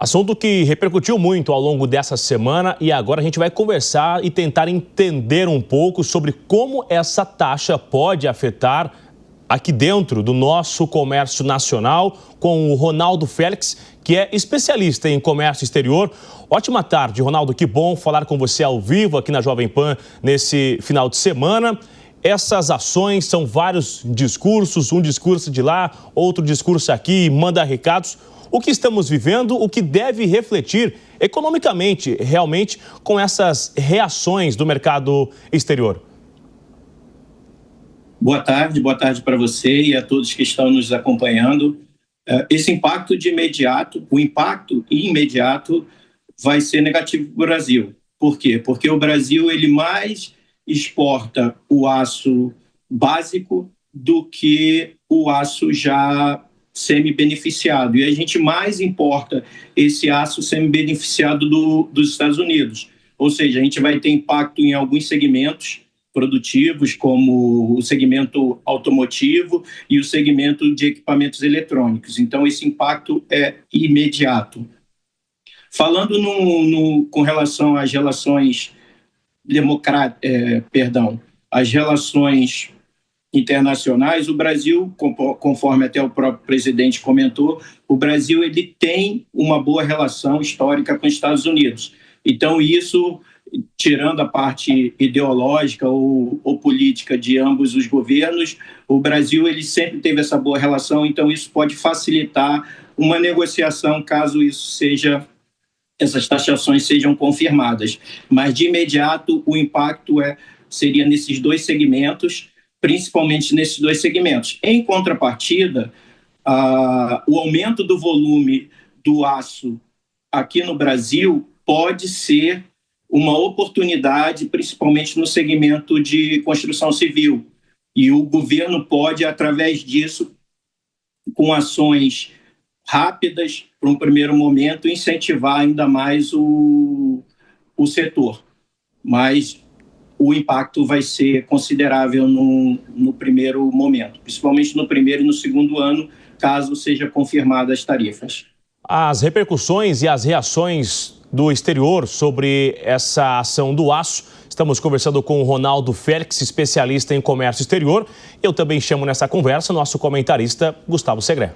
Assunto que repercutiu muito ao longo dessa semana e agora a gente vai conversar e tentar entender um pouco sobre como essa taxa pode afetar aqui dentro do nosso comércio nacional com o Ronaldo Félix, que é especialista em comércio exterior. Ótima tarde, Ronaldo, que bom falar com você ao vivo aqui na Jovem Pan nesse final de semana. Essas ações são vários discursos, um discurso de lá, outro discurso aqui, manda recados. O que estamos vivendo, o que deve refletir economicamente, realmente, com essas reações do mercado exterior? Boa tarde para você e a todos que estão nos acompanhando. Esse impacto de imediato, o impacto imediato vai ser negativo para o Brasil. Por quê? Porque o Brasil ele mais exporta o aço básico do que o aço já semi-beneficiado. E a gente mais importa esse aço semi-beneficiado dos Estados Unidos. Ou seja, a gente vai ter impacto em alguns segmentos produtivos, como o segmento automotivo e o segmento de equipamentos eletrônicos. Então, esse impacto é imediato. Falando com relação às relações as relações internacionais, o Brasil, conforme até o próprio presidente comentou, o Brasil ele tem uma boa relação histórica com os Estados Unidos. Então, isso, tirando a parte ideológica ou política de ambos os governos, o Brasil ele sempre teve essa boa relação, então isso pode facilitar uma negociação caso essas taxações sejam confirmadas. Mas, de imediato, o impacto seria nesses dois segmentos, principalmente nesses dois segmentos. Em contrapartida, o aumento do volume do aço aqui no Brasil pode ser uma oportunidade, principalmente no segmento de construção civil. E o governo pode, através disso, com ações rápidas, para um primeiro momento, incentivar ainda mais o setor. Mas o impacto vai ser considerável no primeiro momento, principalmente no primeiro e no segundo ano, caso sejam confirmadas as tarifas. As repercussões e as reações do exterior sobre essa ação do aço. Estamos conversando com o Ronaldo Félix, especialista em comércio exterior. Eu também chamo nessa conversa nosso comentarista Gustavo Segré.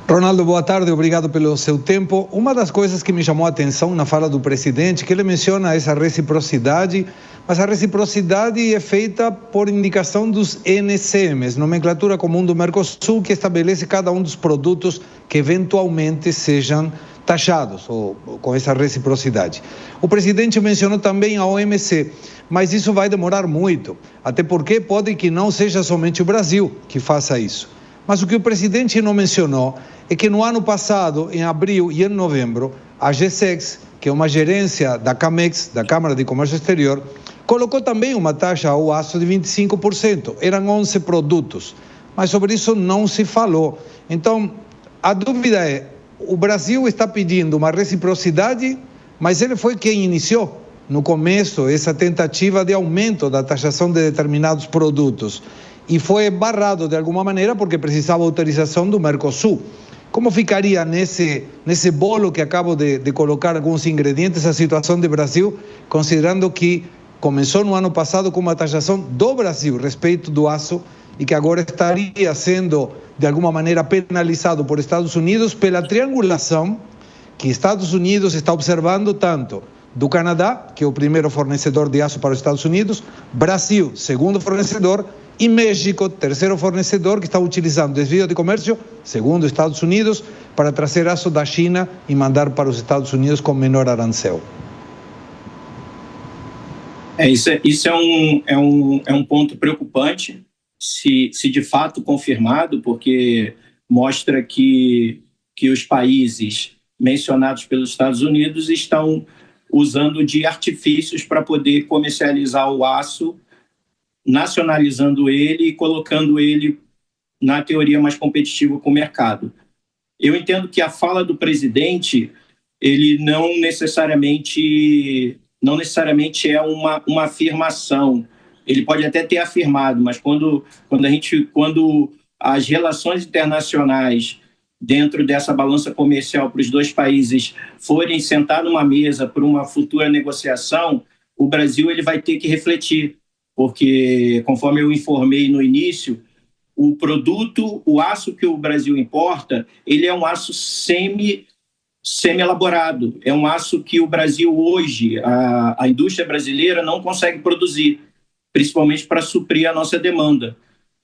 Ronaldo, boa tarde, obrigado pelo seu tempo. Uma das coisas que me chamou a atenção na fala do presidente, que ele menciona essa reciprocidade, mas a reciprocidade é feita por indicação dos NCMs, Nomenclatura Comum do Mercosul, que estabelece cada um dos produtos que eventualmente sejam taxados ou com essa reciprocidade. O presidente mencionou também a OMC, mas isso vai demorar muito, até porque pode que não seja somente o Brasil que faça isso. Mas o que o presidente não mencionou é que no ano passado, em abril e em novembro, a GSEX, que é uma gerência da CAMEX, da Câmara de Comércio Exterior, colocou também uma taxa ao aço de 25%. Eram 11 produtos, mas sobre isso não se falou. Então, a dúvida é, o Brasil está pedindo uma reciprocidade, mas ele foi quem iniciou no começo essa tentativa de aumento da taxação de determinados produtos. E foi barrado de alguma maneira porque precisava autorização do Mercosul. Como ficaria nesse bolo que acabo de colocar alguns ingredientes a situação do Brasil, considerando que começou no ano passado com uma taxação do Brasil a respeito do aço e que agora estaria sendo, de alguma maneira, penalizado por Estados Unidos pela triangulação que Estados Unidos está observando tanto do Canadá, que é o primeiro fornecedor de aço para os Estados Unidos, Brasil, segundo fornecedor, e México, terceiro fornecedor, que está utilizando desvio de comércio, segundo os Estados Unidos, para trazer aço da China e mandar para os Estados Unidos com menor arancel. Isso é um ponto preocupante, se de fato confirmado, porque mostra que os países mencionados pelos Estados Unidos estão usando de artifícios para poder comercializar o aço, nacionalizando ele e colocando ele, na teoria, mais competitivo com o mercado. Eu entendo que a fala do presidente, ele não necessariamente é uma afirmação. Ele pode até ter afirmado, mas quando as relações internacionais dentro dessa balança comercial para os dois países forem sentar numa mesa para uma futura negociação, o Brasil ele vai ter que refletir, porque, conforme eu informei no início, o produto, o aço que o Brasil importa, ele é um aço semi-elaborado. É um aço que o Brasil hoje, a indústria brasileira não consegue produzir, principalmente para suprir a nossa demanda.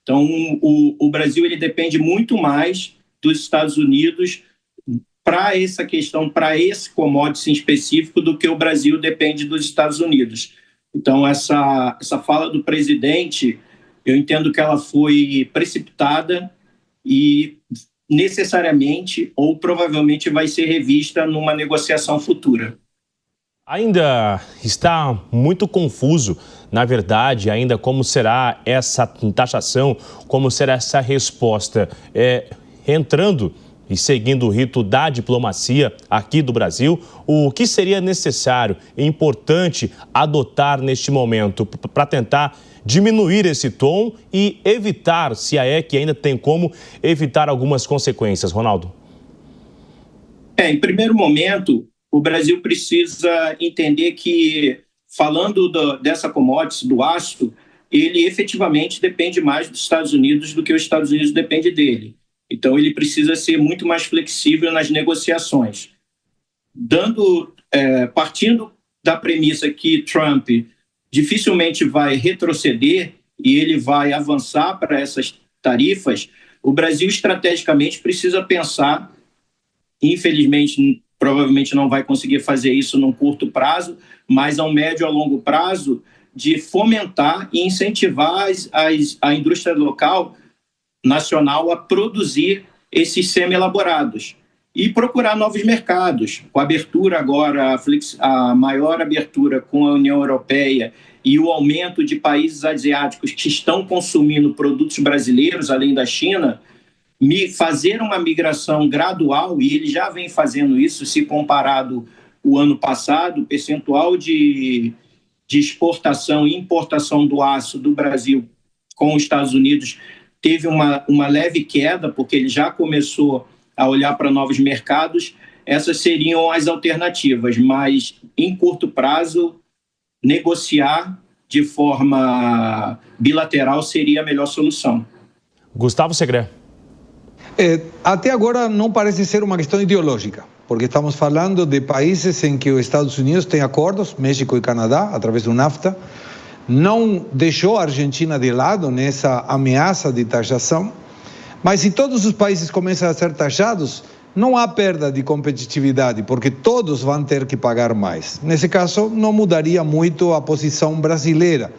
Então, o Brasil ele depende muito mais dos Estados Unidos para essa questão, para esse commodity em específico, do que o Brasil depende dos Estados Unidos. Então, essa fala do presidente, eu entendo que ela foi precipitada e necessariamente ou provavelmente vai ser revista numa negociação futura. Ainda está muito confuso, na verdade, ainda como será essa taxação, como será essa resposta. Entrando e seguindo o rito da diplomacia aqui do Brasil, o que seria necessário e importante adotar neste momento para tentar diminuir esse tom e evitar, se é que ainda tem como, evitar algumas consequências, Ronaldo? Em primeiro momento, o Brasil precisa entender que, falando dessa commodity, do aço, ele efetivamente depende mais dos Estados Unidos do que os Estados Unidos depende dele. Então, ele precisa ser muito mais flexível nas negociações. Partindo da premissa que Trump dificilmente vai retroceder e ele vai avançar para essas tarifas, o Brasil estrategicamente precisa pensar, infelizmente, provavelmente não vai conseguir fazer isso num curto prazo, mas a um médio a longo prazo, de fomentar e incentivar a indústria local, nacional, a produzir esses semi-elaborados e procurar novos mercados. Com a abertura agora, a maior abertura com a União Europeia e o aumento de países asiáticos que estão consumindo produtos brasileiros, além da China, fazer uma migração gradual, e ele já vem fazendo isso, se comparado o ano passado, o percentual de exportação e importação do aço do Brasil com os Estados Unidos teve uma leve queda, porque ele já começou a olhar para novos mercados. Essas seriam as alternativas, mas em curto prazo, negociar de forma bilateral seria a melhor solução. Gustavo Segré. Até agora não parece ser uma questão ideológica, porque estamos falando de países em que os Estados Unidos têm acordos, México e Canadá, através do NAFTA, não deixou a Argentina de lado nessa ameaça de taxação, mas se todos os países começam a ser taxados, não há perda de competitividade, porque todos vão ter que pagar mais. Nesse caso, não mudaria muito a posição brasileira.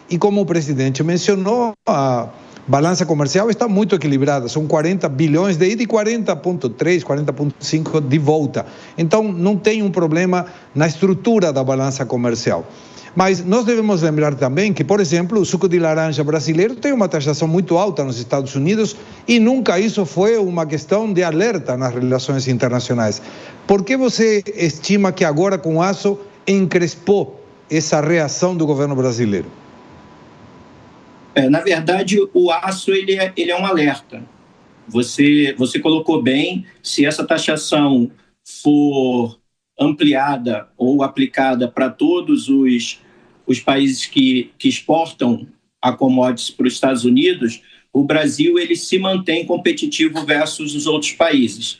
E como o presidente mencionou, a balança comercial está muito equilibrada, são 40 bilhões de ida e 40,3, 40,5 de volta. Então, não tem um problema na estrutura da balança comercial. Mas nós devemos lembrar também que, por exemplo, o suco de laranja brasileiro tem uma taxação muito alta nos Estados Unidos e nunca isso foi uma questão de alerta nas relações internacionais. Por que você estima que agora com o aço encrespou essa reação do governo brasileiro? Na verdade, o aço ele é um alerta. Você colocou bem, se essa taxação for ampliada ou aplicada para todos os países que exportam a commodities para os Estados Unidos, o Brasil ele se mantém competitivo versus os outros países,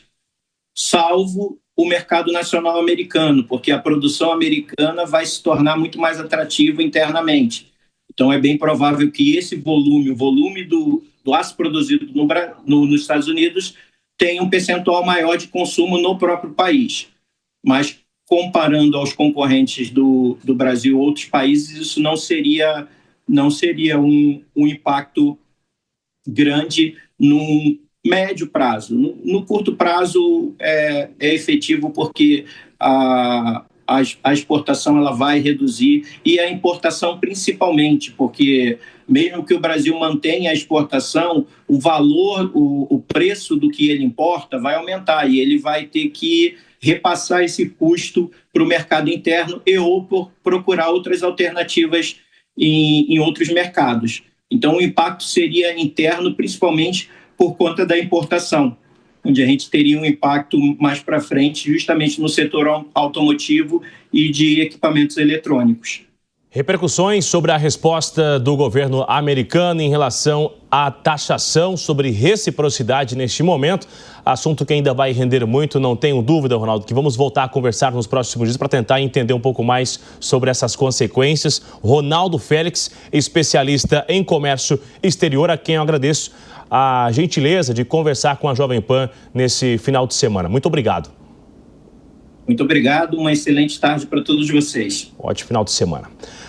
salvo o mercado nacional americano, porque a produção americana vai se tornar muito mais atrativa internamente. Então, é bem provável que esse volume, o volume do aço produzido nos Estados Unidos, tenha um percentual maior de consumo no próprio país. Mas, comparando aos concorrentes do Brasil, outros países, isso não seria um impacto grande num médio prazo. No curto prazo é efetivo, porque a exportação ela vai reduzir, e a importação principalmente, porque mesmo que o Brasil mantenha a exportação, o valor, o preço do que ele importa vai aumentar, e ele vai ter que repassar esse custo para o mercado interno ou procurar outras alternativas em outros mercados. Então, o impacto seria interno, principalmente por conta da importação. onde a gente teria um impacto mais para frente, justamente no setor automotivo e de equipamentos eletrônicos. Repercussões sobre a resposta do governo americano em relação à taxação sobre reciprocidade neste momento. Assunto que ainda vai render muito, não tenho dúvida, Ronaldo, que vamos voltar a conversar nos próximos dias para tentar entender um pouco mais sobre essas consequências. Ronaldo Félix, especialista em comércio exterior, a quem eu agradeço a gentileza de conversar com a Jovem Pan nesse final de semana. Muito obrigado. Muito obrigado, uma excelente tarde para todos vocês. Ótimo final de semana.